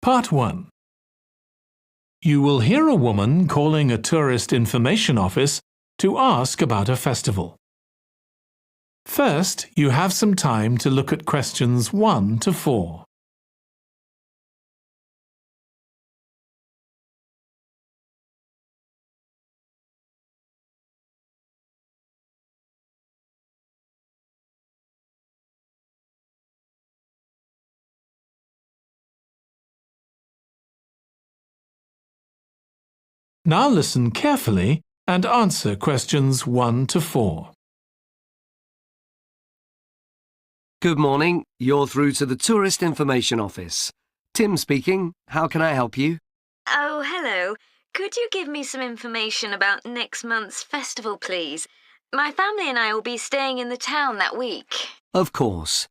Part 1. You will hear a woman calling a tourist information office to ask about a festival. First, you have some time to look at questions 1 to 4. Now listen carefully and answer questions 1 to 4. Good morning. You're through to the Tourist Information Office. Tim speaking. How can I help you? Oh, hello. Could you give me some information about next month's festival, please? My family and I will be staying in the town that week. Of course.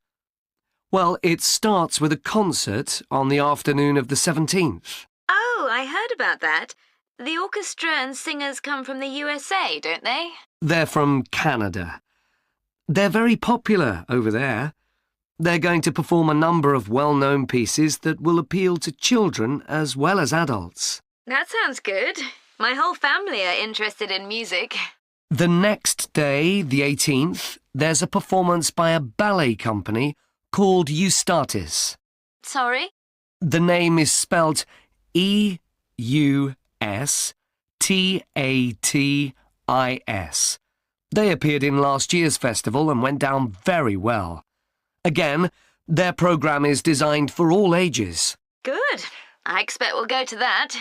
Well, it starts with a concert on the afternoon of the 17th. Oh, I heard about that. The orchestra and singers come from the USA, don't they? They're from Canada. They're very popular over there. They're going to perform a number of well-known pieces that will appeal to children as well as adults. That sounds good. My whole family are interested in music. The next day, the 18th, there's a performance by a ballet company called Eustatis. Sorry? The name is spelled Eustatis. They appeared in last year's festival and went down very well. Again, their programme is designed for all ages. Good. I expect we'll go to that.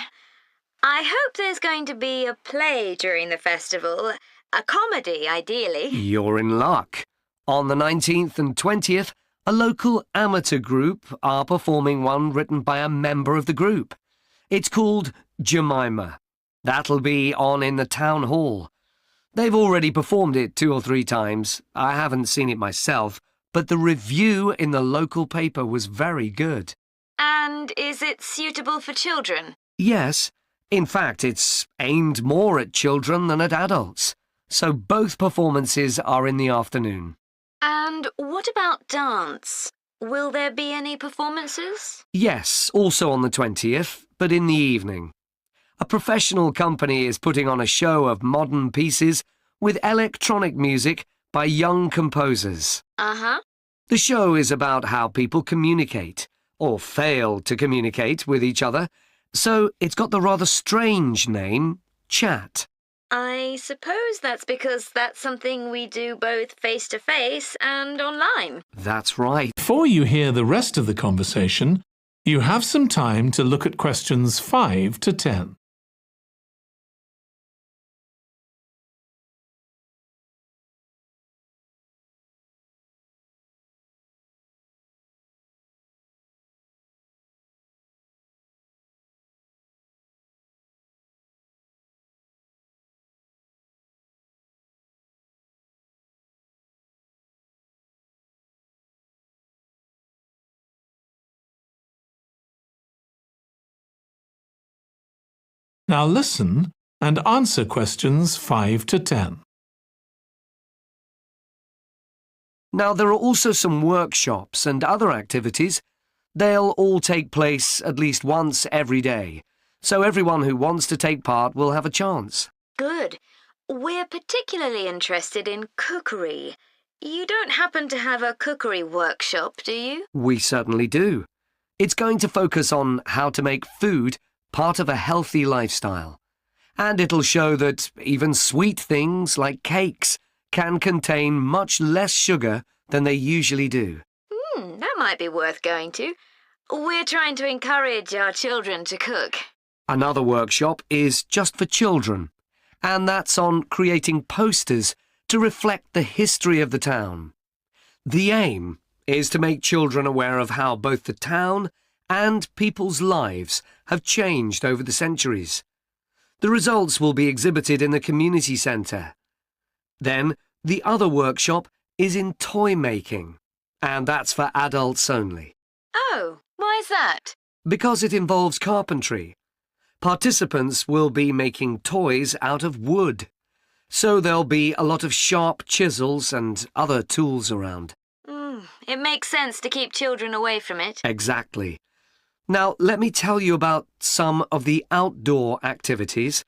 I hope there's going to be a play during the festival. A comedy, ideally. You're in luck. On the 19th and 20th, a local amateur group are performing one written by a member of the group. It's called Jemima. That'll be on in the town hall. They've already performed it 2 or 3 times. I haven't seen it myself, but the review in the local paper was very good. And is it suitable for children? Yes. In fact, it's aimed more at children than at adults. So both performances are in the afternoon. And what about dance? Will there be any performances? Yes, also on the 20th, but in the evening. A professional company is putting on a show of modern pieces with electronic music by young composers. Uh-huh. The show is about how people communicate, or fail to communicate with each other, so it's got the rather strange name, Chat. I suppose that's because that's something we do both face-to-face and online. That's right. Before you hear the rest of the conversation, you have some time to look at questions 5 to 10. Now listen and answer questions 5 to 10. Now, there are also some workshops and other activities. They'll all take place at least once every day, so everyone who wants to take part will have a chance. Good. We're particularly interested in cookery. You don't happen to have a cookery workshop, do you? We certainly do. It's going to focus on how to make food part of a healthy lifestyle. And it'll show that even sweet things like cakes can contain much less sugar than they usually do. That might be worth going to. We're trying to encourage our children to cook. Another workshop is just for children, and that's on creating posters to reflect the history of the town. The aim is to make children aware of how both the town and people's lives have changed over the centuries. The results will be exhibited in the community centre. Then, the other workshop is in toy making, and that's for adults only. Oh, why is that? Because it involves carpentry. Participants will be making toys out of wood, so there'll be a lot of sharp chisels and other tools around. It makes sense to keep children away from it. Exactly. Now, let me tell you about some of the outdoor activities.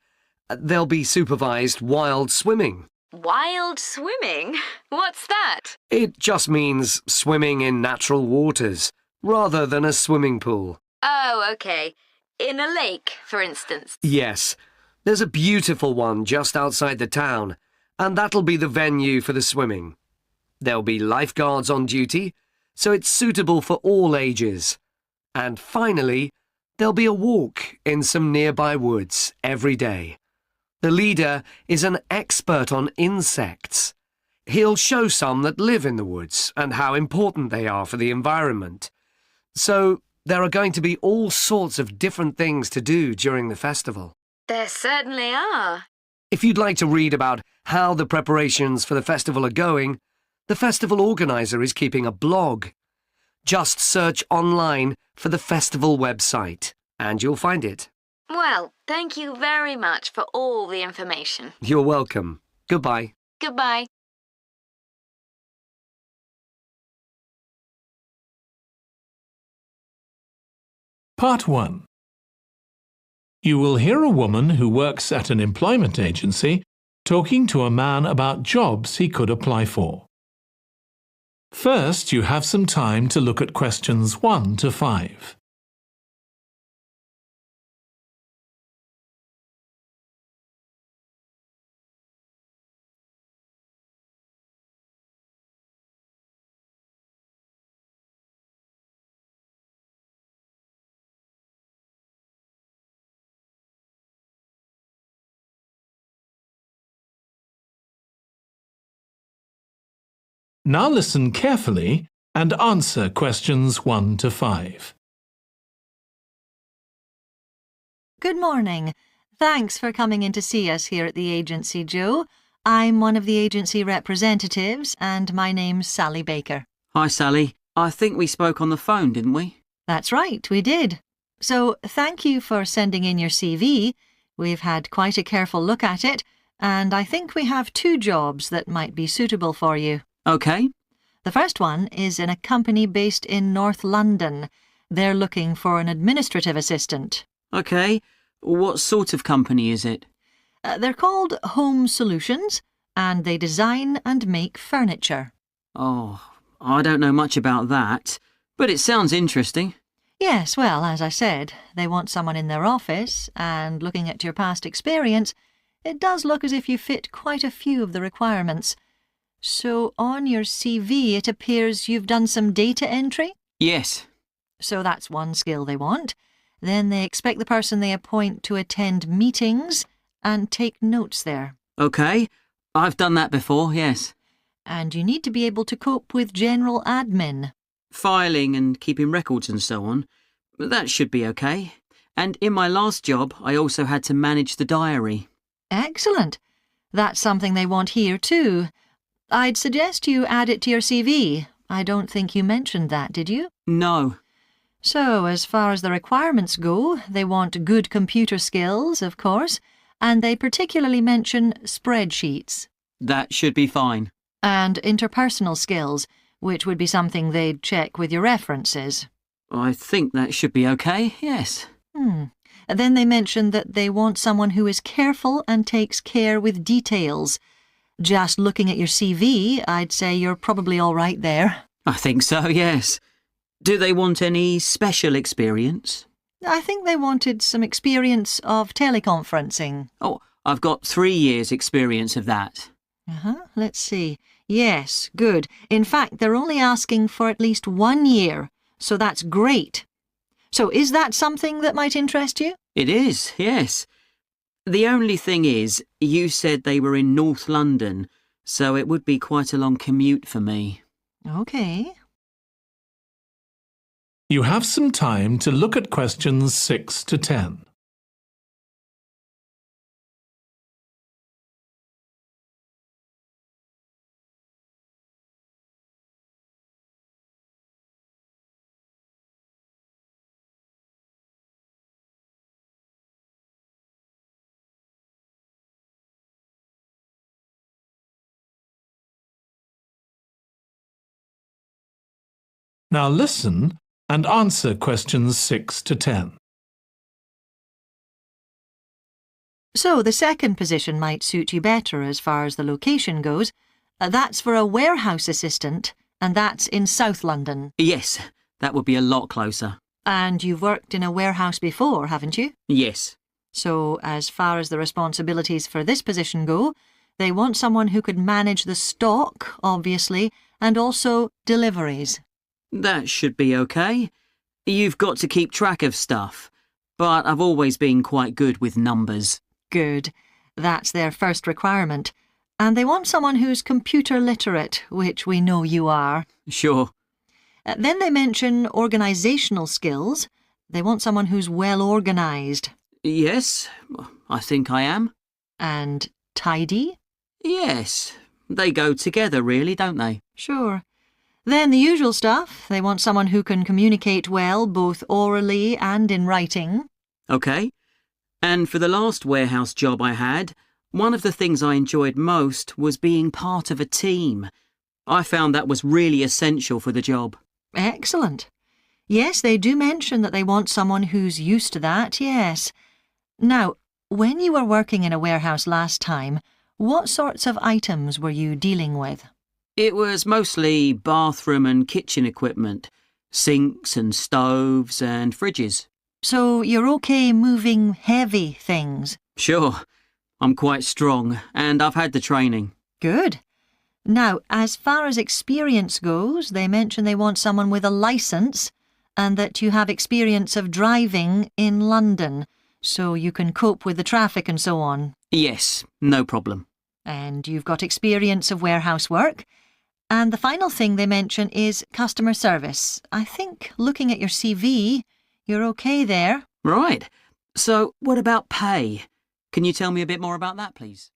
There'll be supervised wild swimming. Wild swimming? What's that? It just means swimming in natural waters, rather than a swimming pool. Oh, okay. In a lake, for instance. Yes, there's a beautiful one just outside the town, and that'll be the venue for the swimming. There'll be lifeguards on duty, so it's suitable for all ages. And finally, there'll be a walk in some nearby woods every day. The leader is an expert on insects. He'll show some that live in the woods and how important they are for the environment. So there are going to be all sorts of different things to do during the festival. There certainly are. If you'd like to read about how the preparations for the festival are going, the festival organizer is keeping a blog. Just search online for the festival website, and you'll find it. Well, thank you very much for all the information. You're welcome. Goodbye. Goodbye. Part 1. You will hear a woman who works at an employment agency talking to a man about jobs he could apply for. First, you have some time to look at questions 1 to 5. Now listen carefully and answer questions 1 to 5. Good morning. Thanks for coming in to see us here at the agency, Joe. I'm one of the agency representatives and my name's Sally Baker. Hi, Sally. I think we spoke on the phone, didn't we? That's right, we did. So thank you for sending in your CV. We've had quite a careful look at it, and I think we have 2 jobs that might be suitable for you. OK. The first one is in a company based in North London. They're looking for an administrative assistant. OK. What sort of company is it? They're called Home Solutions, and they design and make furniture. Oh, I don't know much about that, but it sounds interesting. Yes, well, as I said, they want someone in their office, and looking at your past experience, it does look as if you fit quite a few of the requirements. So on your CV it appears you've done some data entry? Yes. So that's one skill they want. Then they expect the person they appoint to attend meetings and take notes there. OK. I've done that before, yes. And you need to be able to cope with general admin. Filing and keeping records and so on. That should be OK. And in my last job, I also had to manage the diary. Excellent. That's something they want here too. I'd suggest you add it to your CV. I don't think you mentioned that, did you? No. So, as far as the requirements go, they want good computer skills, of course, and they particularly mention spreadsheets. That should be fine. And interpersonal skills, which would be something they'd check with your references. I think that should be OK, yes. Then they mention that they want someone who is careful and takes care with details. Just looking at your CV, I'd say you're probably all right there. I think so, yes. Do they want any special experience? I think they wanted some experience of teleconferencing. Oh, I've got 3 years' experience of that. Let's see. Yes, good. In fact, they're only asking for at least 1 year, so that's great. So is that something that might interest you? It is, yes. The only thing is, you said they were in North London, so it would be quite a long commute for me. OK. You have some time to look at questions 6 to 10. Now listen and answer questions 6 to 10. So the second position might suit you better as far as the location goes. That's for a warehouse assistant, and that's in South London. Yes, that would be a lot closer. And you've worked in a warehouse before, haven't you? Yes. So as far as the responsibilities for this position go, they want someone who could manage the stock, obviously, and also deliveries. That should be okay. You've got to keep track of stuff, but I've always been quite good with numbers. Good. That's their first requirement. And they want someone who's computer literate, which we know you are. Sure. Then they mention organisational skills. They want someone who's well organised. Yes, I think I am. And tidy? Yes, they go together really, don't they? Sure. Then the usual stuff. They want someone who can communicate well, both orally and in writing. Okay. And for the last warehouse job I had, one of the things I enjoyed most was being part of a team. I found that was really essential for the job. Excellent. Yes, they do mention that they want someone who's used to that, yes. Now, when you were working in a warehouse last time, what sorts of items were you dealing with? It was mostly bathroom and kitchen equipment, sinks and stoves and fridges. So you're okay moving heavy things? Sure. I'm quite strong and I've had the training. Good. Now, as far as experience goes, they mention they want someone with a licence and that you have experience of driving in London, so you can cope with the traffic and so on. Yes, no problem. And you've got experience of warehouse work. And the final thing they mention is customer service. I think, looking at your CV, you're okay there. Right. So, what about pay? Can you tell me a bit more about that, please?